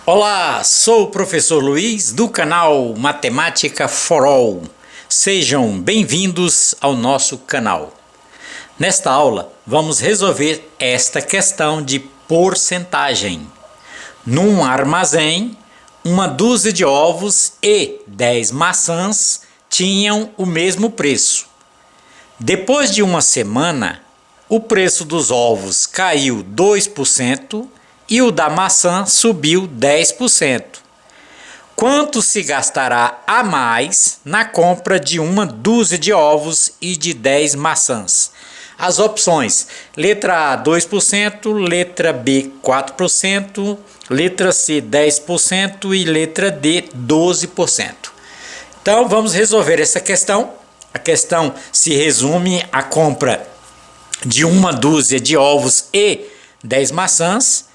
Olá, sou o professor Luiz do canal Matemática for All. Sejam bem-vindos ao nosso canal. Nesta aula, vamos resolver esta questão de porcentagem. Num armazém, uma dúzia de ovos e 10 maçãs tinham o mesmo preço. Depois de uma semana, o preço dos ovos caiu 2% e o da maçã subiu 10%. Quanto se gastará a mais na compra de uma dúzia de ovos e de 10 maçãs? As opções: letra A 2%, letra B 4%, letra C 10% e letra D 12%. Então vamos resolver essa questão. A questão se resume à compra de uma dúzia de ovos e 10 maçãs.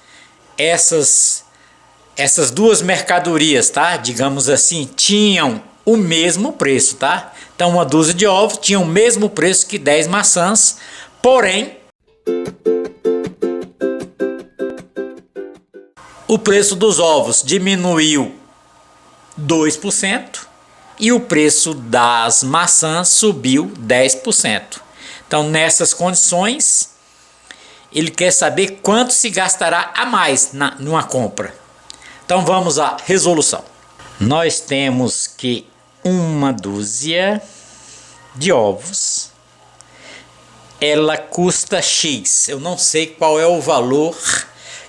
Essas duas mercadorias, tá? Digamos assim, tinham o mesmo preço, tá? Então, uma dúzia de ovos tinha o mesmo preço que 10 maçãs, porém, o preço dos ovos diminuiu 2% e o preço das maçãs subiu 10%. Então, nessas condições, ele quer saber quanto se gastará a mais numa compra. Então vamos à resolução. Nós temos que uma dúzia de ovos, ela custa X. Eu não sei qual é o valor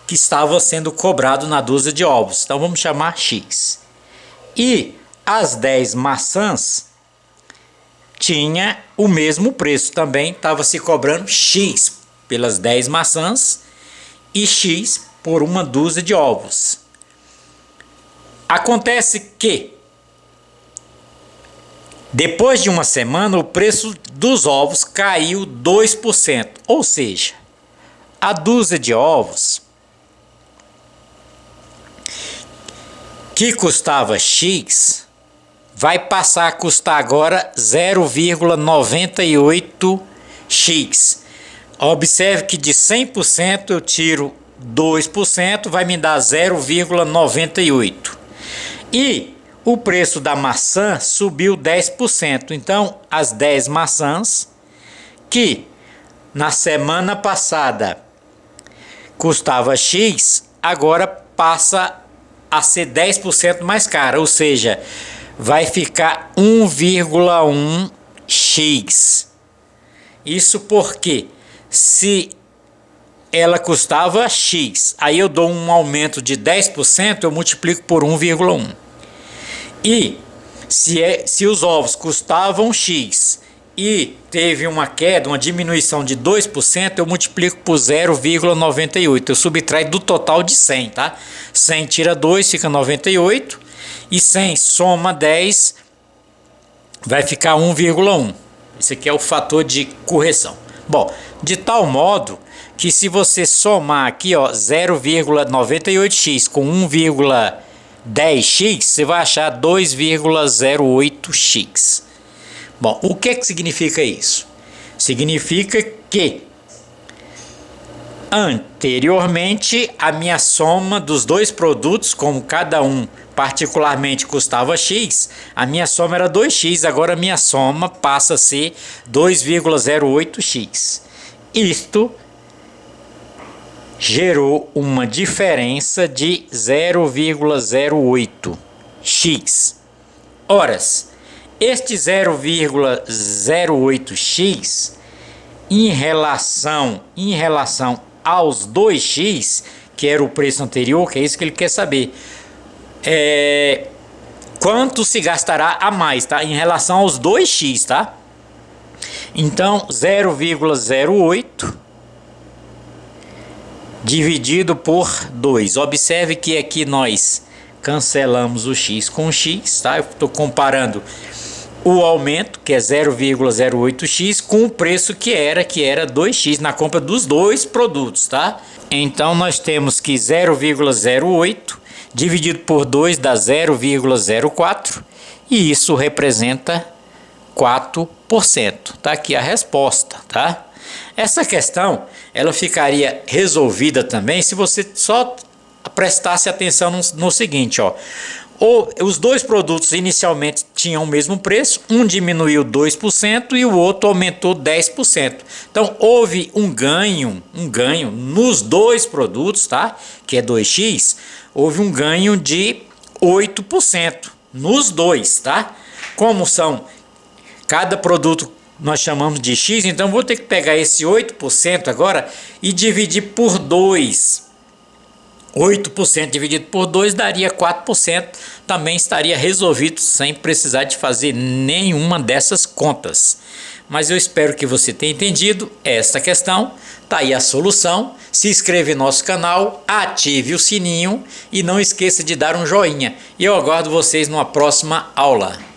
que estava sendo cobrado na dúzia de ovos. Então vamos chamar X. E as 10 maçãs tinha o mesmo preço também, estava se cobrando X pelas 10 maçãs e X por uma dúzia de ovos. Acontece que, depois de uma semana, o preço dos ovos caiu 2%. Ou seja, a dúzia de ovos, que custava X, vai passar a custar agora 0,98X. Observe que de 100% eu tiro 2%, vai me dar 0,98. E o preço da maçã subiu 10%. Então, as 10 maçãs, que na semana passada custava X, agora passa a ser 10% mais cara. Ou seja, vai ficar 1,1X. Isso porque se ela custava X, aí eu dou um aumento de 10%, eu multiplico por 1,1. E se os ovos custavam X e teve uma queda, uma diminuição de 2%, eu multiplico por 0,98. Eu subtraio do total de 100, tá? 100 tira 2, fica 98. E 100 soma 10, vai ficar 1,1. Esse aqui é o fator de correção. Bom, de tal modo que se você somar aqui, ó, 0,98x com 1,10x, você vai achar 2,08x. Bom, o que significa isso? Significa que anteriormente a minha soma dos dois produtos, como cada um particularmente custava X, a minha soma era 2x, agora a minha soma passa a ser 2,08x. Isto gerou uma diferença de 0,08x. Ora, este 0,08x em relação aos 2x, que era o preço anterior, que é isso que ele quer saber, quanto se gastará a mais, tá? Em relação aos 2x, tá? Então, 0,08 dividido por 2. Observe que aqui nós cancelamos o x com o x, tá? Eu estou comparando o aumento, que é 0,08x, com o preço que era 2x na compra dos dois produtos, tá? Então, nós temos que 0,08 dividido por 2 dá 0,04 e isso representa 4%. Tá aqui a resposta, tá? Essa questão, ela ficaria resolvida também se você só prestasse atenção no seguinte, ó. Os dois produtos inicialmente tinham o mesmo preço, um diminuiu 2% e o outro aumentou 10%. Então houve um ganho nos dois produtos, tá? Que é 2x, houve um ganho de 8% nos dois, tá? Como são cada produto nós chamamos de x, então vou ter que pegar esse 8% agora e dividir por 2. 8% dividido por 2 daria 4%, também estaria resolvido sem precisar de fazer nenhuma dessas contas. Mas eu espero que você tenha entendido esta questão. Tá aí a solução. Se inscreva no nosso canal, ative o sininho e não esqueça de dar um joinha. E eu aguardo vocês numa próxima aula.